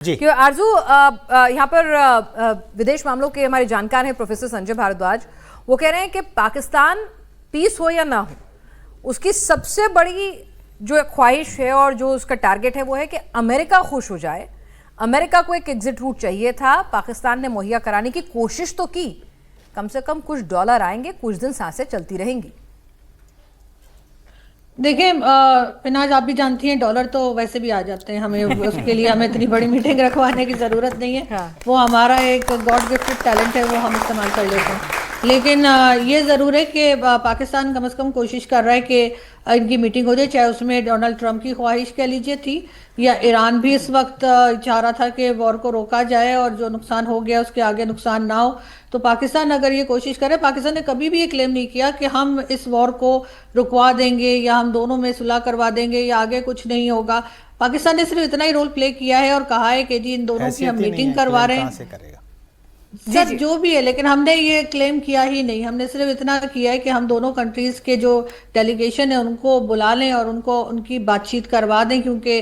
जी कि आरजू यहाँ पर विदेश मामलों के हमारे जानकार हैं प्रोफेसर संजय भारद्वाज। वो कह रहे हैं कि पाकिस्तान पीस हो या ना हो, उसकी सबसे बड़ी जो ख्वाहिश है और जो उसका टारगेट है वो है कि अमेरिका खुश हो जाए। अमेरिका को एक एग्जिट रूट चाहिए था, पाकिस्तान ने मुहैया कराने की कोशिश तो की, कम से कम कुछ डॉलर आएंगे, कुछ दिन सांसें चलती रहेंगी। देखिए पिनाज, आप भी जानती हैं डॉलर तो वैसे भी आ जाते हैं, हमें उसके लिए हमें इतनी बड़ी मीटिंग रखवाने की ज़रूरत नहीं है। हाँ। वो हमारा एक गॉड गिफ्टेड टैलेंट है, वो हम इस्तेमाल कर लेते हैं। लेकिन ये ज़रूर है कि पाकिस्तान कम से कम कोशिश कर रहा है कि इनकी मीटिंग हो जाए, चाहे उसमें डोनाल्ड ट्रंप की ख्वाहिश कह लीजिए थी, या ईरान भी इस वक्त चाह रहा था कि वॉर को रोका जाए और जो नुकसान हो गया उसके आगे नुकसान ना हो। तो पाकिस्तान अगर ये कोशिश करे, पाकिस्तान ने कभी भी ये क्लेम नहीं किया कि हम इस वॉर को रुकवा देंगे या हम दोनों में सुलह करवा देंगे या आगे कुछ नहीं होगा। पाकिस्तान ने सिर्फ इतना ही रोल प्ले किया है और कहा है कि जी इन दोनों की हम मीटिंग करवा रहे हैं। सर जो भी है, लेकिन हमने ये क्लेम किया ही नहीं। हमने सिर्फ इतना किया है कि हम दोनों कंट्रीज के जो डेलीगेशन है उनको बुला लें और उनको उनकी बातचीत करवा दें, क्योंकि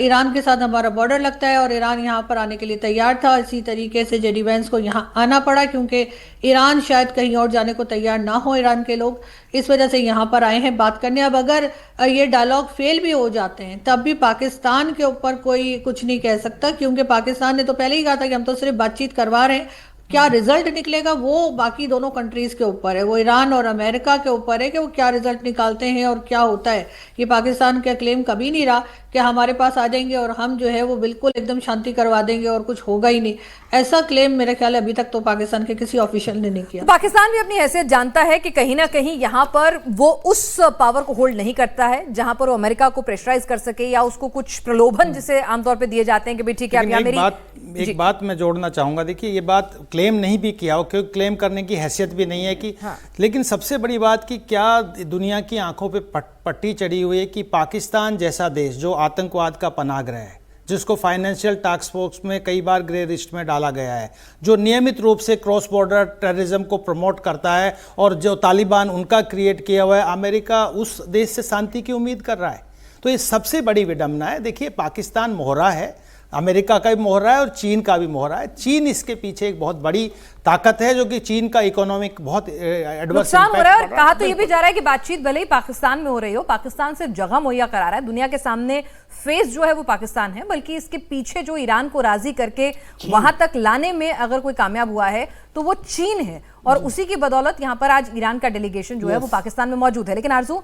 ईरान के साथ हमारा बॉर्डर लगता है और ईरान यहाँ पर आने के लिए तैयार था। इसी तरीके से जेडी वैंस को यहाँ आना पड़ा क्योंकि ईरान शायद कहीं और जाने को तैयार ना हो, ईरान के लोग, इस वजह से यहाँ पर आए हैं बात करने। अब अगर ये डायलॉग फेल भी हो जाते हैं तब भी पाकिस्तान के ऊपर कोई कुछ नहीं कह सकता, क्योंकि पाकिस्तान ने तो पहले ही कहा था कि हम तो सिर्फ बातचीत करवा रहे हैं। क्या रिजल्ट निकलेगा वो बाकी दोनों कंट्रीज के ऊपर है, वो ईरान और अमेरिका के ऊपर है कि वो क्या रिजल्ट निकालते हैं और क्या होता है। ये पाकिस्तान का क्लेम कभी नहीं रहा कि हमारे पास आ जाएंगे और हम जो है वो बिल्कुल एकदम शांति करवा देंगे और कुछ होगा ही नहीं। ऐसा क्लेम मेरे ख्याल अभी तक तो पाकिस्तान के किसी ऑफिशियल ने नहीं किया। पाकिस्तान भी अपनी हैसियत जानता है कि कहीं ना कहीं यहाँ पर वो उस पावर को होल्ड नहीं करता है जहां पर वो अमेरिका को प्रेशराइज कर सके या उसको कुछ प्रलोभन जिसे आमतौर पर दिए जाते हैं कि भाई ठीक है। एक बात मैं जोड़ना चाहूंगा, देखिए ये बात क्लेम नहीं भी किया हो क्योंकि क्लेम करने की हैसियत भी नहीं है कि हाँ। लेकिन सबसे बड़ी बात कि क्या दुनिया की आंखों पे पट्टी चढ़ी हुई है कि पाकिस्तान जैसा देश जो आतंकवाद का पनाहगृह है, जिसको फाइनेंशियल टास्क फोर्स में कई बार ग्रे लिस्ट में डाला गया है, जो नियमित रूप से क्रॉस बॉर्डर टेररिज्म को प्रमोट करता है और जो तालिबान उनका क्रिएट किया हुआ है, अमेरिका उस देश से शांति की उम्मीद कर रहा है। तो ये सबसे बड़ी विडंबना है। देखिए पाकिस्तान मोहरा है, अमेरिका का भी मोहरा है और चीन का भी मोहरा है। चीन इसके पीछे एक बहुत बड़ी ताकत है जो कि चीन का इकोनॉमिक बहुत एडवर्स नुकसान हो रहा है। और कहा तो ये भी जा रहा है कि बातचीत भले ही पाकिस्तान में हो रही हो, पाकिस्तान सिर्फ जगह मुहैया करा रहा है, दुनिया के सामने फेस जो है वो पाकिस्तान है, बल्कि इसके पीछे जो ईरान को राजी करके वहां तक लाने में अगर कोई कामयाब हुआ है तो वो चीन है। और उसी की बदौलत यहाँ पर आज ईरान का डेलीगेशन जो है वो पाकिस्तान में मौजूद है। लेकिन आरजू,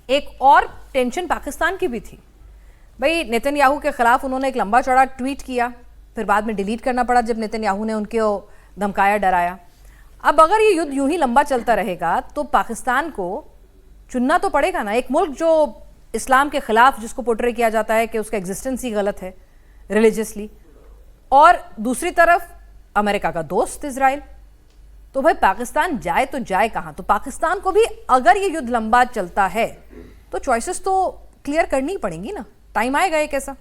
एक और टेंशन पाकिस्तान की भी थी भाई। नेतन्याहू के खिलाफ उन्होंने एक लंबा चौड़ा ट्वीट किया, फिर बाद में डिलीट करना पड़ा जब नेतन्याहू ने उनको धमकाया, डराया। अब अगर ये युद्ध यूं ही लंबा चलता रहेगा तो पाकिस्तान को चुनना तो पड़ेगा ना, एक मुल्क जो इस्लाम के खिलाफ, जिसको पोर्ट्रे किया जाता है कि उसका एग्जिस्टेंस ही गलत है रिलीजियसली, और दूसरी तरफ अमेरिका का दोस्त इजराइल। तो भाई पाकिस्तान जाए तो जाए कहां? तो पाकिस्तान को भी अगर ये युद्ध लंबा चलता है तो चॉइसेस तो क्लियर करनी पड़ेंगी ना, टाइम आएगा एक ऐसा।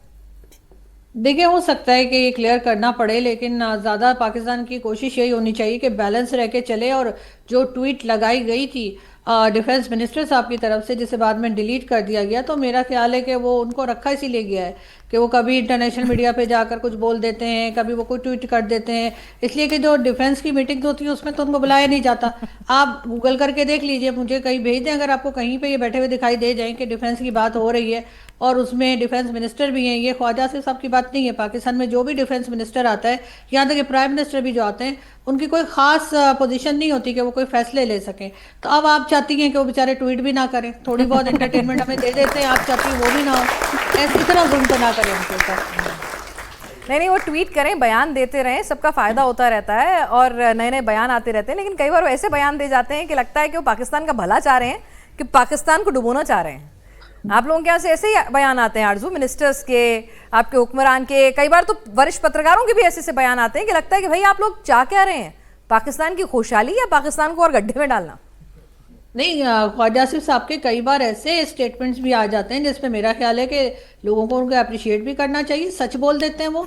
देखिए हो सकता है कि ये क्लियर करना पड़े, लेकिन ज़्यादा पाकिस्तान की कोशिश यही होनी चाहिए कि बैलेंस रह के चले। और जो ट्वीट लगाई गई थी डिफेंस मिनिस्टर साहब की तरफ से, जिसे बाद में डिलीट कर दिया गया, तो मेरा ख्याल है कि वो उनको रखा इसीलिए गया है कि वो कभी इंटरनेशनल मीडिया पे जाकर कुछ बोल देते हैं, कभी वो कोई ट्वीट कर देते हैं, इसलिए कि जो डिफेंस की मीटिंग होती है उसमें तो उनको बुलाया नहीं जाता। आप गूगल करके देख लीजिए, मुझे कहीं भेज दें अगर आपको कहीं पे ये बैठे हुए दिखाई दे जाए कि डिफेंस की बात हो रही है और उसमें डिफेंस मिनिस्टर भी हैं। ये ख्वाजा सिर्फ साहब की बात नहीं है, पाकिस्तान में जो भी डिफेंस मिनिस्टर आता है, यहाँ तक कि प्राइम मिनिस्टर भी जो आते हैं, उनकी कोई खास पोजीशन नहीं होती कि वो कोई फैसले ले सकें। तो अब आप चाहती हैं कि वो बेचारे ट्वीट भी ना करें, थोड़ी बहुत एंटरटेनमेंट हमें दे देते हैं, आप चाहती हैं वो भी ना हो, ऐसी तरह जुल्म तो ना करें उनके ऊपर। नहीं, वो ट्वीट करें, बयान देते रहें, सबका फायदा होता रहता है और नए नए बयान आते रहते हैं। लेकिन कई बार वो ऐसे बयान दे जाते हैं कि लगता है कि वो पाकिस्तान का भला चाह रहे हैं, कि पाकिस्तान को डुबोना चाह रहे हैं। आप लोगों के यहाँ से ऐसे ही बयान आते हैं आरजू, मिनिस्टर्स के, आपके हुक्मरान के, कई बार तो वरिष्ठ पत्रकारों के भी ऐसे से बयान आते हैं कि लगता है कि भाई आप लोग चाह क्या रहे हैं, पाकिस्तान की खुशहाली या पाकिस्तान को और गड्ढे में डालना? नहीं, ख्वाजा सिर्फ साहब के कई बार ऐसे स्टेटमेंट्स भी आ जाते हैं जिसपे मेरा ख्याल है कि लोगों को उनको अप्रिशिएट भी करना चाहिए। सच बोल देते हैं वो।